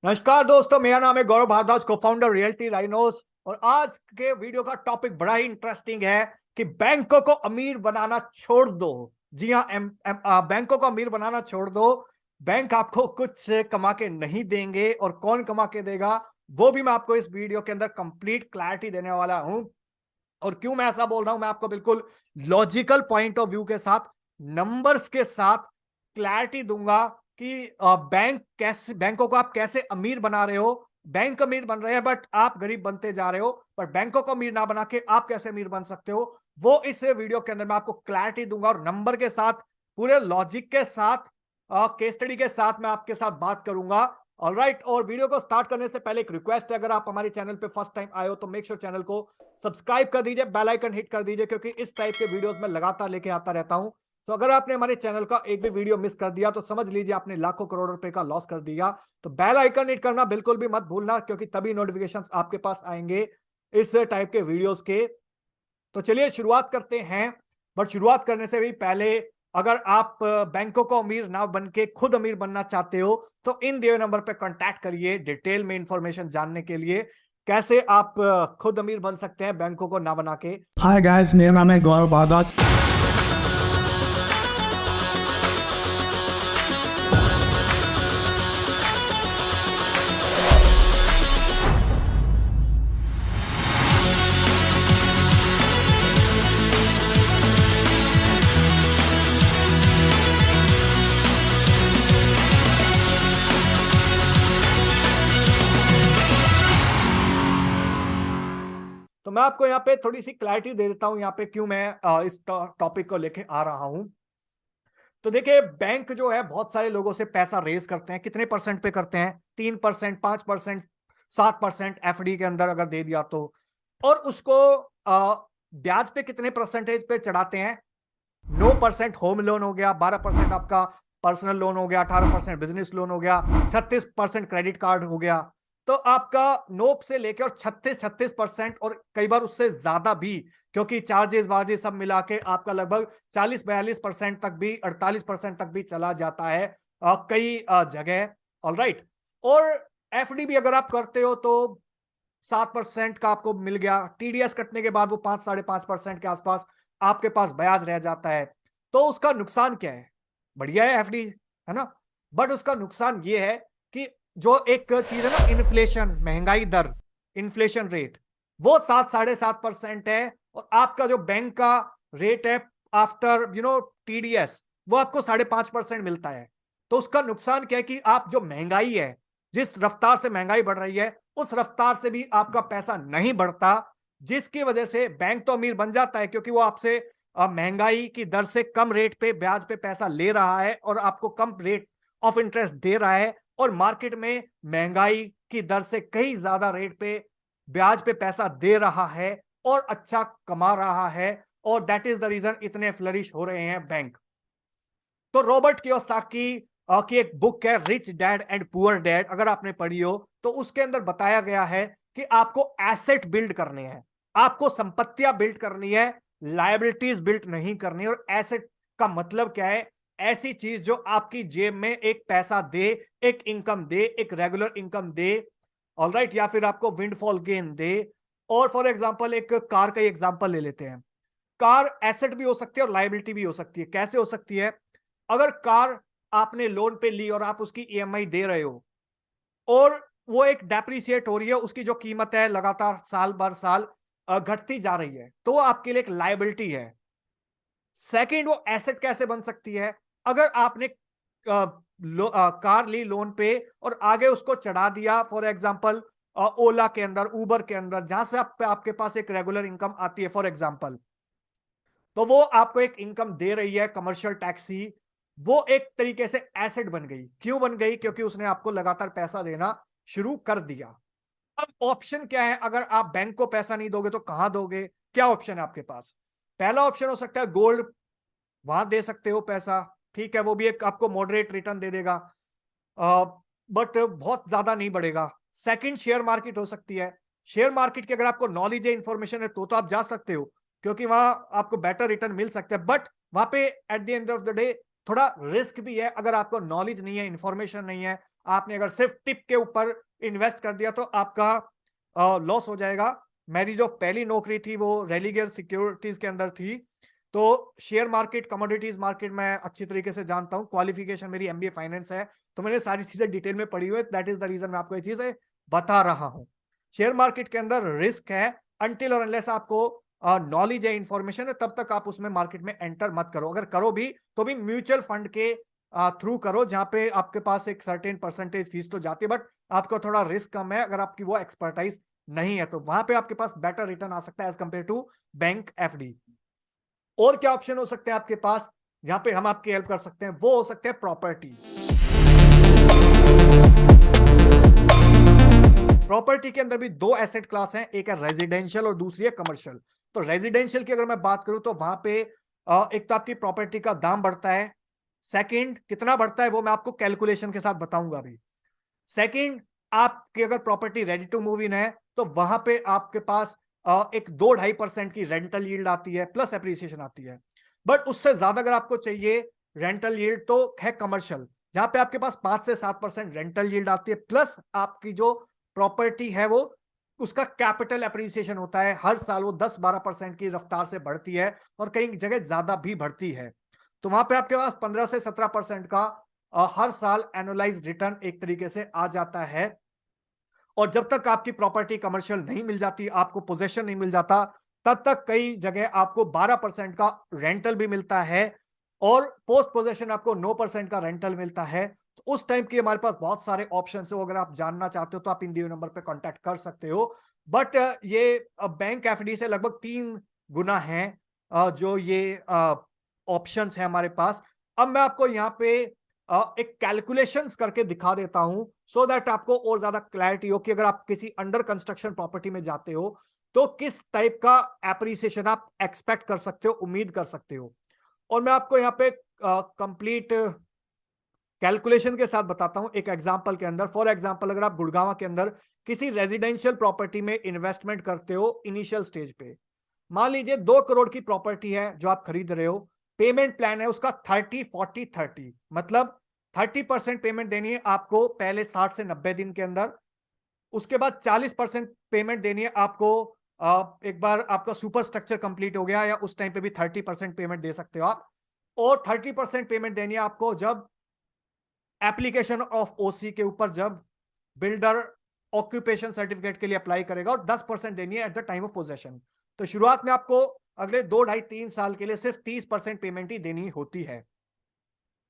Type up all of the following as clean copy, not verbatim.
नमस्कार दोस्तों, मेरा नाम है गौरव भारद्वाज, को फाउंडर रियल्टी राइनोस। और आज के वीडियो का टॉपिक बड़ा ही इंटरेस्टिंग है कि बैंकों को अमीर बनाना छोड़ दो। जी हाँ, बैंकों को अमीर बनाना छोड़ दो। बैंक आपको कुछ कमा के नहीं देंगे, और कौन कमा के देगा वो भी मैं आपको इस वीडियो के अंदर कंप्लीट क्लैरिटी देने वाला हूं। और क्यों मैं ऐसा बोल रहा हूं, मैं आपको बिल्कुल लॉजिकल पॉइंट ऑफ व्यू के साथ, नंबर्स के साथ क्लैरिटी दूंगा कि बैंकों को आप कैसे अमीर बना रहे हो। बैंक अमीर बन रहे हैं बट आप गरीब बनते जा रहे हो, पर बैंकों को अमीर ना बना के आप कैसे अमीर बन सकते हो, वो इस वीडियो के अंदर मैं आपको क्लैरिटी दूंगा। और नंबर के साथ, पूरे लॉजिक के साथ, केस स्टडी के साथ मैं आपके साथ बात करूंगा। ऑलराइट, और वीडियो को स्टार्ट करने से पहले एक रिक्वेस्ट है, अगर आप हमारे चैनल पे फर्स्ट टाइम आए हो तो मेक श्योर चैनल को सब्सक्राइब कर दीजिए, बेल आइकन हिट कर दीजिए, क्योंकि इस टाइप के वीडियोस में लगातार लेके आता रहता हूं। तो अगर आपने हमारे चैनल का एक भी वीडियो मिस कर दिया तो समझ लीजिए आपने लाखों करोड़ रुपए का लॉस कर दिया। तो बेल आइकन हिट करना बिल्कुल भी मत भूलना, क्योंकि तभी नोटिफिकेशंस आपके पास आएंगे इस टाइप के वीडियोस के। तो चलिए शुरुआत करते हैं। बट शुरुआत करने से भी पहले, अगर आप बैंकों को अमीर ना बन के खुद अमीर बनना चाहते हो तो इन दिए नंबर पे कांटेक्ट करिए डिटेल में इंफॉर्मेशन जानने के लिए, कैसे आप खुद अमीर बन सकते हैं बैंकों को ना बना के। हाय गाइस, मेरा नाम है गौरव भारद्वाज। तो मैं आपको यहाँ पे थोड़ी सी क्लैरिटी दे देता हूँ यहाँ पे, क्यों मैं इस टॉपिक को लेके आ रहा हूँ। तो देखिए, बैंक जो है बहुत सारे लोगों से पैसा रेज करते हैं। कितने परसेंट पे करते हैं? 3%, 5%, 7% एफडी के अंदर अगर दे दिया तो। और उसको ब्याज पे कितने परसेंटेज पे चढ़ाते हैं? 9% होम लोन हो गया, 12% आपका पर्सनल लोन हो गया, 18% बिजनेस लोन हो गया, 36% क्रेडिट कार्ड हो गया। तो आपका नोप से लेकर और 36% और कई बार उससे ज्यादा भी, क्योंकि चार्जेस वार्जेस सब मिला के आपका लगभग 40-42% तक भी, 48% तक भी चला जाता है कई जगह। ऑलराइट। और एफडी भी अगर आप करते हो तो 7% का आपको मिल गया। टीडीएस कटने के बाद वो 5-5.5% के आसपास आपके पास ब्याज रह जाता है। तो उसका नुकसान क्या है? बढ़िया है एफडी, है ना? बट उसका नुकसान ये है कि जो एक चीज है ना, इन्फ्लेशन, महंगाई दर, इन्फ्लेशन रेट, वो 7-7.5% है। और आपका जो बैंक का रेट है आफ्टर टीडीएस, वो आपको 5.5% मिलता है। तो उसका नुकसान क्या है कि आप जो महंगाई है, जिस रफ्तार से महंगाई बढ़ रही है, उस रफ्तार से भी आपका पैसा नहीं बढ़ता, जिसकी वजह से बैंक तो अमीर बन जाता है क्योंकि वो आपसे महंगाई की दर से कम रेट पे, ब्याज पे पैसा ले रहा है और आपको कम रेट ऑफ इंटरेस्ट दे रहा है। और मार्केट में महंगाई की दर से कहीं ज्यादा रेट पे, ब्याज पे पैसा दे रहा है और अच्छा कमा रहा है। और दैट इज द रीजन इतने फ्लरिश हो रहे हैं बैंक। तो रॉबर्ट कियोसाकी की एक बुक है, rich dad and poor dad, अगर आपने पढ़ी हो तो उसके अंदर बताया गया है कि आपको एसेट बिल्ड करने हैं, आपको संपत्तियां बिल्ड करनी है, लायबिलिटीज बिल्ड नहीं करनी। और एसेट का मतलब क्या है? ऐसी चीज जो आपकी जेब में एक पैसा दे, एक इनकम दे, एक रेगुलर इनकम दे। ऑलराइट, या फिर आपको विंडफॉल गेन दे। और फॉर एग्जांपल एक कार का एग्जांपल ले लेते हैं। कार एसेट भी हो सकती है और लायबिलिटी भी हो सकती है। कैसे हो सकती है? अगर कार आपने लोन पे ली और आप उसकी ईएमआई दे रहे हो, और वो एक डेप्रिसिएट हो रही है, उसकी जो कीमत है लगातार साल भर साल घटती जा रही है, तो वो आपके लिए एक लायबिलिटी है। सेकंड, वो एसेट कैसे बन सकती है? अगर आपने कार ली लोन पे और आगे उसको चढ़ा दिया, फॉर एग्जांपल ओला के अंदर, उबर के अंदर, जहां से आपके पास एक रेगुलर इनकम आती है फॉर एग्जांपल, तो वो आपको एक इनकम दे रही है, कमर्शियल टैक्सी। वो एक तरीके से एसेट बन गई। क्यों बन गई? क्योंकि उसने आपको लगातार पैसा देना शुरू कर दिया। अब ऑप्शन क्या है? अगर आप बैंक को पैसा नहीं दोगे तो कहां दोगे? क्या ऑप्शन है आपके पास? पहला ऑप्शन हो सकता है गोल्ड, वहां दे सकते हो पैसा। ठीक है, वो भी एक आपको मॉडरेट रिटर्न दे देगा, बट बहुत ज्यादा नहीं बढ़ेगा। सेकंड, शेयर मार्केट हो सकती है। शेयर मार्केट की अगर आपको नॉलेज है, इंफॉर्मेशन है, तो आप जा सकते हो, क्योंकि वहां आपको बेटर रिटर्न मिल सकता है। बट वहां पे at the end of the day थोड़ा रिस्क भी है। अगर आपको नॉलेज नहीं है, इंफॉर्मेशन नहीं है, आपने अगर सिर्फ टिप के ऊपर इन्वेस्ट कर दिया तो आपका लॉस हो जाएगा। मेरी जो पहली नौकरी थी वो रेलिगर सिक्योरिटीज के अंदर थी, तो शेयर मार्केट, कमोडिटीज मार्केट मैं अच्छी तरीके से जानता हूं। क्वालिफिकेशन मेरी एमबीए फाइनेंस है, तो मैंने सारी चीजें डिटेल में पढ़ी हुई है। दैट इज द रीजन मैं आपको ये चीजें बता रहा हूं। शेयर मार्केट के अंदर रिस्क है, अनटिल और अनलेस आपको नॉलेज है, इंफॉर्मेशन है, तब तक आप उसमें मार्केट में एंटर मत करो। अगर करो भी तो भी म्यूचुअल फंड के थ्रू करो, जहां पे आपके पास एक सर्टेन परसेंटेज फीस तो जाती है, बट आपको थोड़ा रिस्क कम है। अगर आपकी वो एक्सपर्टाइज नहीं है तो वहां पे आपके पास बेटर रिटर्न आ सकता है as compare to bank FD. और क्या ऑप्शन हो सकते हैं आपके पास जहां पे हम आपकी हेल्प कर सकते हैं? वो हो सकते हैं प्रॉपर्टी। प्रॉपर्टी के अंदर भी दो एसेट क्लास हैं, एक है रेजिडेंशियल और दूसरी है कमर्शियल। तो रेजिडेंशियल की अगर मैं बात करूं तो वहां पे एक तो आपकी प्रॉपर्टी का दाम बढ़ता है, सेकंड कितना बढ़ता है वो मैं आपको कैलकुलेशन के साथ बताऊंगा अभी। सेकंड, आपकी अगर property ready to move in है तो वहां पे आपके पास एक 2-2.5% की रेंटल यील्ड आती है, प्लस एप्रिसिएशन आती है। बट उससे ज्यादा अगर आपको चाहिए रेंटल यील्ड तो है कमर्शियल, जहां पे आपके पास 5 से 7% रेंटल यील्ड आती है, प्लस आपकी जो प्रॉपर्टी है वो उसका कैपिटल एप्रिसिएशन होता है, हर साल वो 10-12% की रफ्तार से बढ़ती है और कई जगह ज्यादा भी बढ़ती है। तो वहां पे आपके पास 15 से 17% का हर साल एनुअलाइज रिटर्न एक तरीके से आ जाता है। और जब तक आपकी प्रॉपर्टी कमर्शियल नहीं मिल जाती, आपको पोजेशन नहीं मिल जाता, तब तक कई जगह आपको 12% का रेंटल भी मिलता है और पोस्ट पोजेशन आपको 9% का रेंटल मिलता है। तो उस टाइम की हमारे पास बहुत सारे ऑप्शन है, अगर आप जानना चाहते हो तो आप इन दिए नंबर पे कांटेक्ट कर सकते हो। बट ये बैंक एफडी से लगभग 3 गुना है जो ये ऑप्शंस है हमारे पास। अब मैं आपको यहाँ पे एक कैलकुलेशंस करके दिखा देता हूं सो दैट आपको और ज्यादा क्लैरिटी हो कि अगर आप किसी अंडर कंस्ट्रक्शन प्रॉपर्टी में जाते हो तो किस टाइप का एप्रिसिएशन आप एक्सपेक्ट कर सकते हो, उम्मीद कर सकते हो। और मैं आपको यहाँ पे कंप्लीट कैलकुलेशन के साथ बताता हूं एक एग्जांपल के अंदर। फॉर एग्जांपल, अगर आप गुड़गांव के अंदर किसी रेजिडेंशियल प्रॉपर्टी में इन्वेस्टमेंट करते हो इनिशियल स्टेज पे, मान लीजिए 2 करोड़ की प्रॉपर्टी है जो आप खरीद रहे हो, पेमेंट प्लान है उसका 30-40-30, मतलब 30% पेमेंट देनी है आपको पहले 60 से 90 दिन के अंदर, उसके बाद 40% पेमेंट देनी है आपको एक बार आपका सुपर स्ट्रक्चर कंप्लीट हो गया, या उस टाइम पे भी 30% पेमेंट दे सकते हो आप, और 30% पेमेंट देनी है आपको जब एप्लीकेशन ऑफ ओसी के ऊपर जब बिल्डर ऑक्यूपेशन सर्टिफिकेट के लिए अप्लाई करेगा, और 10% देनी है at the time of possession. तो शुरुआत में आपको अगले 2-2.5-3 साल के लिए सिर्फ 30% पेमेंट ही देनी होती है।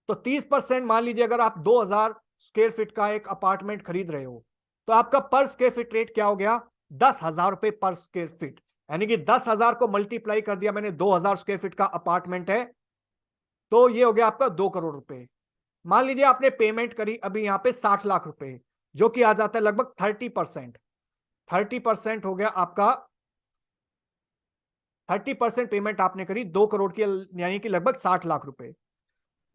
तो 30%, मान लीजिए अगर आप 2000 स्क्वायर फीट का एक अपार्टमेंट खरीद रहे हो तो आपका पर स्क्वायर फीट रेट क्या हो गया? 10,000 रुपए पर स्क्वायर फीट। यानी कि 10,000 को मल्टीप्लाई कर दिया मैंने, 2000 स्क्वायर फीट का अपार्टमेंट है तो ये हो गया आपका 2 करोड़ रुपए। मान लीजिए आपने पेमेंट करी अभी यहां पे 60 लाख रुपए, जो कि आ जाता है लगभग 30%। 30% हो गया आपका, 30% पेमेंट आपने करी 2 करोड़ की, यानी कि लगभग 60 लाख रुपए।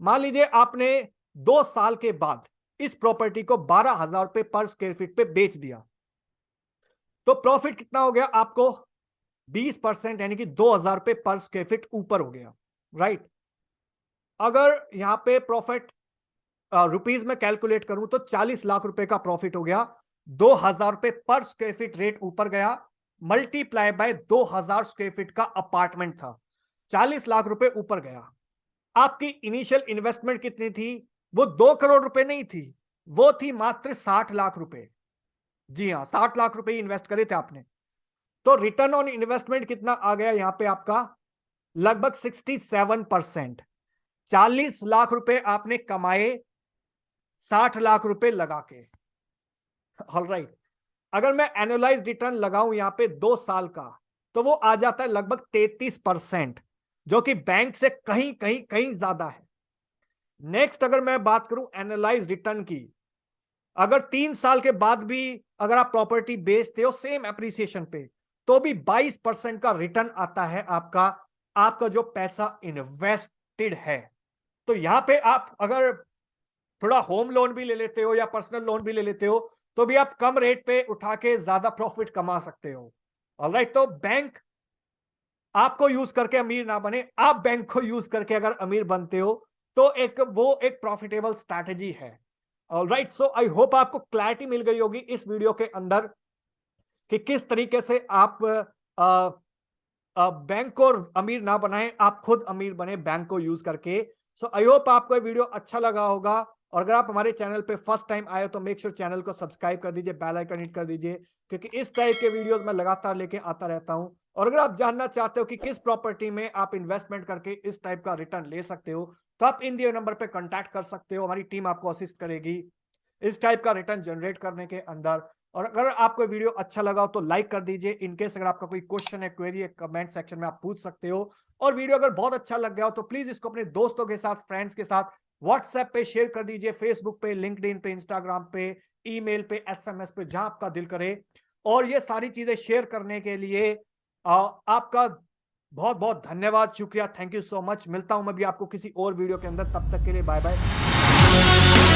मान लीजिए आपने 2 साल के बाद इस प्रॉपर्टी को 12,000 रुपए पर स्क्वायर फीट पे बेच दिया, तो प्रॉफिट कितना हो गया आपको? 20%, यानी कि 2,000 रुपए पर स्क्वायर फीट ऊपर हो गया, राइट। अगर यहां पे प्रॉफिट रुपीज में कैलकुलेट करूं तो 40 लाख रुपए का प्रॉफिट हो गया, 2,000 रुपए पर स्क्वायर फीट रेट ऊपर गया, मल्टीप्लाई बाय 2,000 स्क्वायर फीट का अपार्टमेंट था, 40 लाख रुपए ऊपर गया। आपकी इनिशियल इन्वेस्टमेंट कितनी थी? वो 2 करोड़ रुपए नहीं थी, वो थी मात्र 60 लाख रुपए। जी हां, 60 लाख रुपए इन्वेस्ट करे थे आपने। तो रिटर्न ऑन इन्वेस्टमेंट कितना आ गया यहां पे आपका? लगभग 67%। 40 लाख रुपए आपने कमाए 60 लाख रुपए लगा के। ऑलराइट, अगर मैं एनुअलाइज रिटर्न लगाऊं यहां पे 2 साल का, तो वो आ जाता है लगभग 33%, जो कि बैंक से कहीं कहीं कहीं ज्यादा है। नेक्स्ट, अगर मैं बात करूं एनालाइज रिटर्न की, अगर 3 साल के बाद भी अगर आप प्रॉपर्टी बेचते हो सेम एप्रिसिएशन पे, तो भी 22% का रिटर्न आता है आपका, आपका जो पैसा इन्वेस्टेड है। तो यहां पे आप अगर थोड़ा होम लोन भी ले लेते हो या पर्सनल लोन भी ले लेते हो, तो भी आप कम रेट पे उठा के ज्यादा प्रॉफिट कमा सकते हो। ऑलराइट, तो बैंक आपको यूज करके अमीर ना बने, आप बैंक को यूज करके अगर अमीर बनते हो तो एक वो एक प्रॉफिटेबल स्ट्रैटेजी है। ऑलराइट, सो आई होप आपको क्लैरिटी मिल गई होगी इस वीडियो के अंदर कि किस तरीके से आप बैंक को अमीर ना बनाएं, आप खुद अमीर बने बैंक को यूज करके। सो आई होप आपको ये वीडियो अच्छा लगा होगा, और अगर आप हमारे चैनल पे फर्स्ट टाइम आए तो मेक श्योर चैनल को सब्सक्राइब कर दीजिए, बेल आइकन हिट कर दीजिए, क्योंकि इस टाइप के वीडियोस मैं लगातार लेके आता रहता हूं। और अगर आप जानना चाहते हो कि किस प्रॉपर्टी में आप इन्वेस्टमेंट करके इस टाइप का रिटर्न ले सकते हो, तो आप इन दिए नंबर पे कांटेक्ट कर सकते हो, हमारी टीम आपको असिस्ट करेगी इस टाइप का रिटर्न जनरेट करने के अंदर। और अगर आपको वीडियो अच्छा लगा हो तो लाइक कर दीजिए। इनकेस अगर आपका कोई क्वेश्चन है, क्वेरी है, कमेंट सेक्शन में आप पूछ सकते हो। और वीडियो अगर बहुत अच्छा लग गया हो तो प्लीज इसको अपने दोस्तों के साथ, फ्रेंड्स के साथ व्हाट्सएप पे शेयर कर दीजिए, फेसबुक पे, लिंक्डइन पे, इंस्टाग्राम पे, ईमेल पे, एसएमएस पे, जहां आपका दिल करे। और ये सारी चीजें शेयर करने के लिए आपका बहुत बहुत धन्यवाद, शुक्रिया, थैंक यू सो मच। मिलता हूं मैं भी आपको किसी और वीडियो के अंदर, तब तक के लिए बाय बाय।